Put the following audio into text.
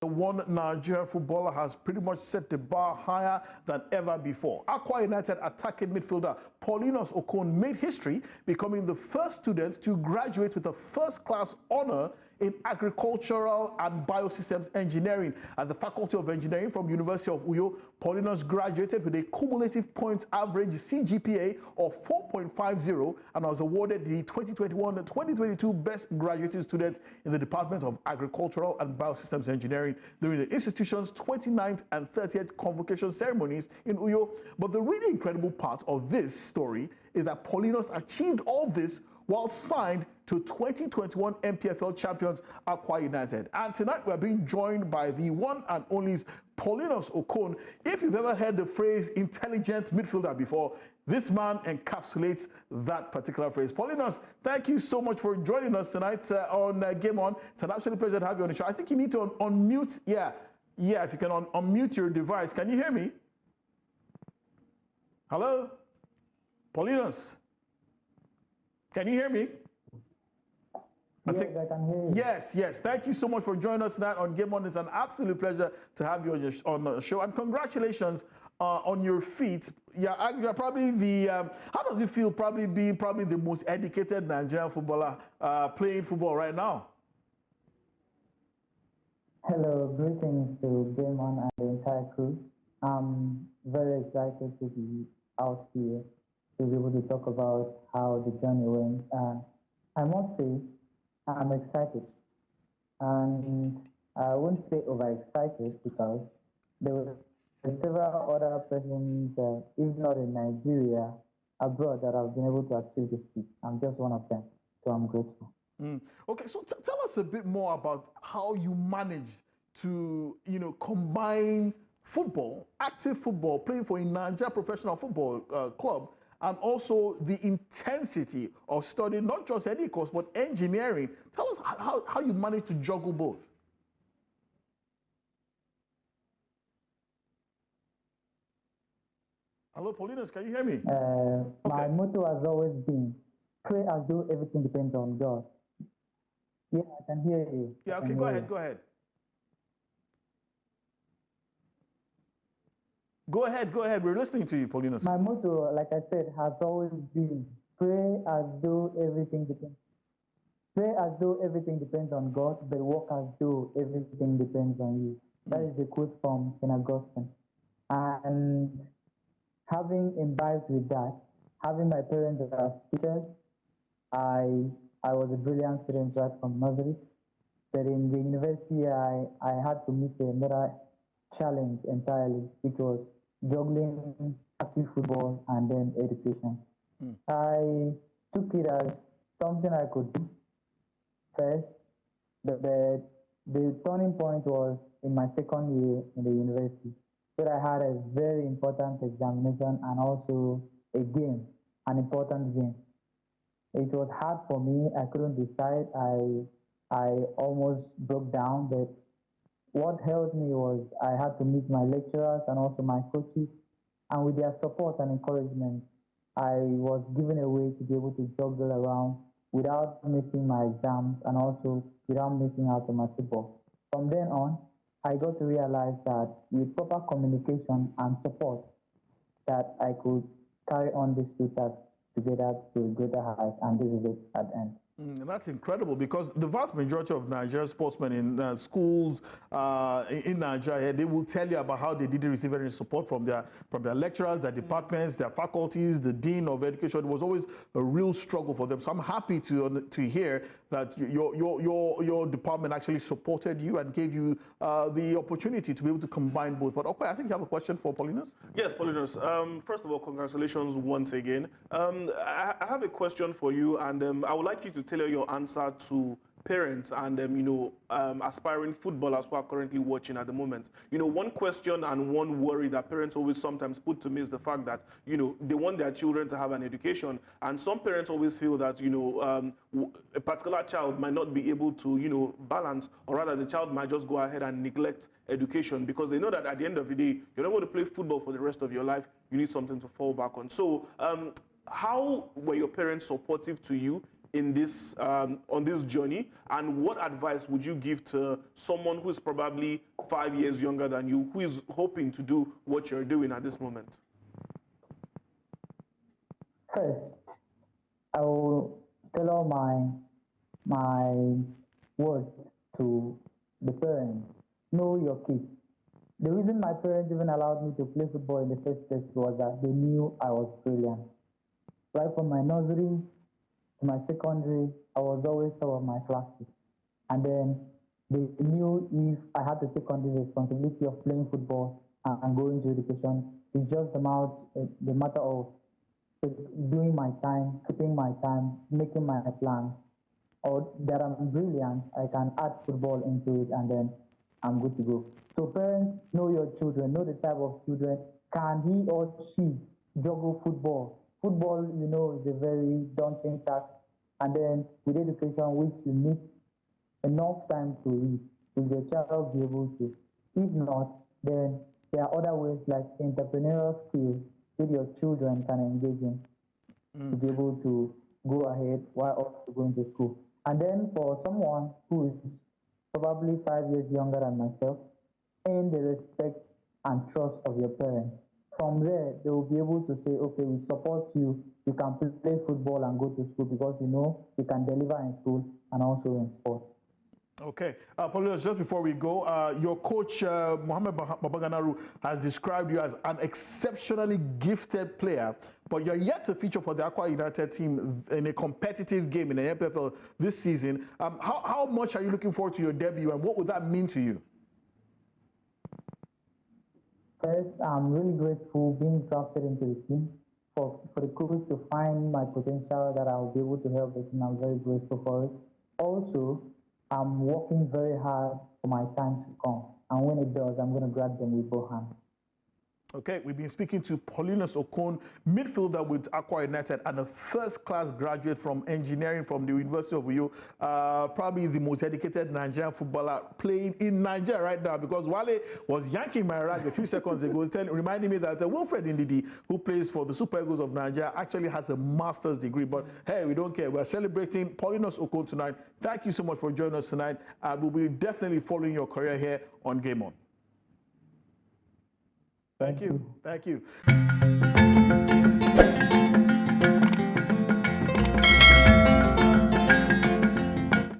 one Nigerian footballer has pretty much set the bar higher than ever before. Akwa United attacking midfielder Paulinus Okon made history, becoming the first student to graduate with a first-class honor in Agricultural and Biosystems Engineering at the Faculty of Engineering from University of Uyo. Paulinus graduated with a cumulative points average CGPA of 4.50 and was awarded the 2021-2022 Best Graduating Student in the Department of Agricultural and Biosystems Engineering during the institution's 29th and 30th convocation ceremonies in Uyo. But the really incredible part of this story is that Paulinus achieved all this while signed to 2021 NPFL champions Akwa United. And tonight we are being joined by the one and only Paulinus Okon. If you've ever heard the phrase intelligent midfielder before, this man encapsulates that particular phrase. Paulinus, thank you so much for joining us tonight on Game On. It's an absolute pleasure to have you on the show. I think you need to unmute. Yeah, if you can unmute your device. Can you hear me? Hello? Paulinus? Can you hear me? I can hear you. Yes. Thank you so much for joining us tonight on Game On. It's an absolute pleasure to have you on the show. And congratulations on your feat. Yeah, you're probably the, how does it feel being the most educated Nigerian footballer playing football right now? Hello, greetings to Game On and the entire crew. I'm very excited to be out here to be able to talk about how the journey went. I must say, I'm excited. And I wouldn't say overexcited because there were several other persons, if not in Nigeria, abroad that have been able to achieve this feat. I'm just one of them, so I'm grateful. Okay, so tell us a bit more about how you managed to, combine football, active football, playing for a Nigeria professional football club, and also the intensity of studying not just any course, but engineering. Tell us how you managed to juggle both. Hello, Paulinus, can you hear me? My motto has always been, pray as though everything depends on God. Yeah, I can hear you. Yeah, okay, go ahead. Go ahead. We're listening to you, Paulinus. My motto, like I said, has always been, pray as though everything depends on God, but work as though everything depends on you. That is the quote from St. Augustine. And having imbibed with that, having my parents as teachers, I was a brilliant student right from nursery. But in the university, I had to meet another challenge entirely, which was juggling active football and then education. I took it as something I could do first, but the turning point was in my second year in the university, where I had a very important examination and also an important game. It was hard for me. I couldn't decide. I almost broke down, but what helped me was I had to meet my lecturers and also my coaches, and with their support and encouragement, I was given a way to be able to juggle around without missing my exams and also without missing out on my football. From then on, I got to realize that with proper communication and support, that I could carry on these two tasks together to a greater height, and this is it at the end. That's incredible, because the vast majority of Nigerian sportsmen in schools in Nigeria, they will tell you about how they didn't receive any support from their lecturers, their departments, their faculties, the dean of education. It was always a real struggle for them. So I'm happy to hear that your department actually supported you and gave you the opportunity to be able to combine both. But okay, I think you have a question for Paulinus. Yes, Paulinus. First of all, congratulations once again. I have a question for you, and I would like you to tailor your answer to parents and aspiring footballers who are currently watching at the moment. One question and one worry that parents always sometimes put to me is the fact that they want their children to have an education, and some parents always feel that a particular child might not be able to balance, or rather the child might just go ahead and neglect education because they know that at the end of the day you're not going to play football for the rest of your life. You need something to fall back on. So how were your parents supportive to you in this on this journey? And what advice would you give to someone who is probably 5 years younger than you, who is hoping to do what you're doing at this moment? First, I will tell all my words to the parents. Know your kids. The reason my parents even allowed me to play football in the first place was that they knew I was brilliant. Right from my nursery to my secondary, I was always top of my classes. And then they knew if I had to take on the responsibility of playing football and going to education, it's just the matter of doing my time, keeping my time, making my plan, or that I'm brilliant, I can add football into it, and then I'm good to go. So parents, know your children, know the type of children. Can he or she juggle football? Football, is a very daunting task. And then with education, which you need enough time to read, will your child be able to? If not, then there are other ways like entrepreneurial skills that your children can engage in to be able to go ahead while also going to school. And then for someone who is probably 5 years younger than myself, earn the respect and trust of your parents. From there, they will be able to say, okay, we support you. You can play football and go to school because you can deliver in school and also in sports. Okay. Paulinus, just before we go, your coach, Mohamed Babaganaru, has described you as an exceptionally gifted player, but you're yet to feature for the Akwa United team in a competitive game in the NPFL this season. How much are you looking forward to your debut, and what would that mean to you? First, I'm really grateful being drafted into the team. For the coach to find my potential that I'll be able to help the team, I'm very grateful for it. Also, I'm working very hard for my time to come. And when it does, I'm going to grab them with both hands. Okay, we've been speaking to Paulinus Okon, midfielder with Akwa United and a first-class graduate from engineering from the University of Uyo, probably the most dedicated Nigerian footballer playing in Nigeria right now, because Wale was yanking my rag a few seconds ago, reminding me that Wilfred Ndidi, who plays for the Super Eagles of Nigeria, actually has a master's degree. But hey, we don't care. We're celebrating Paulinus Okon tonight. Thank you so much for joining us tonight. We'll be definitely following your career here on Game On. Thank you. Thank you.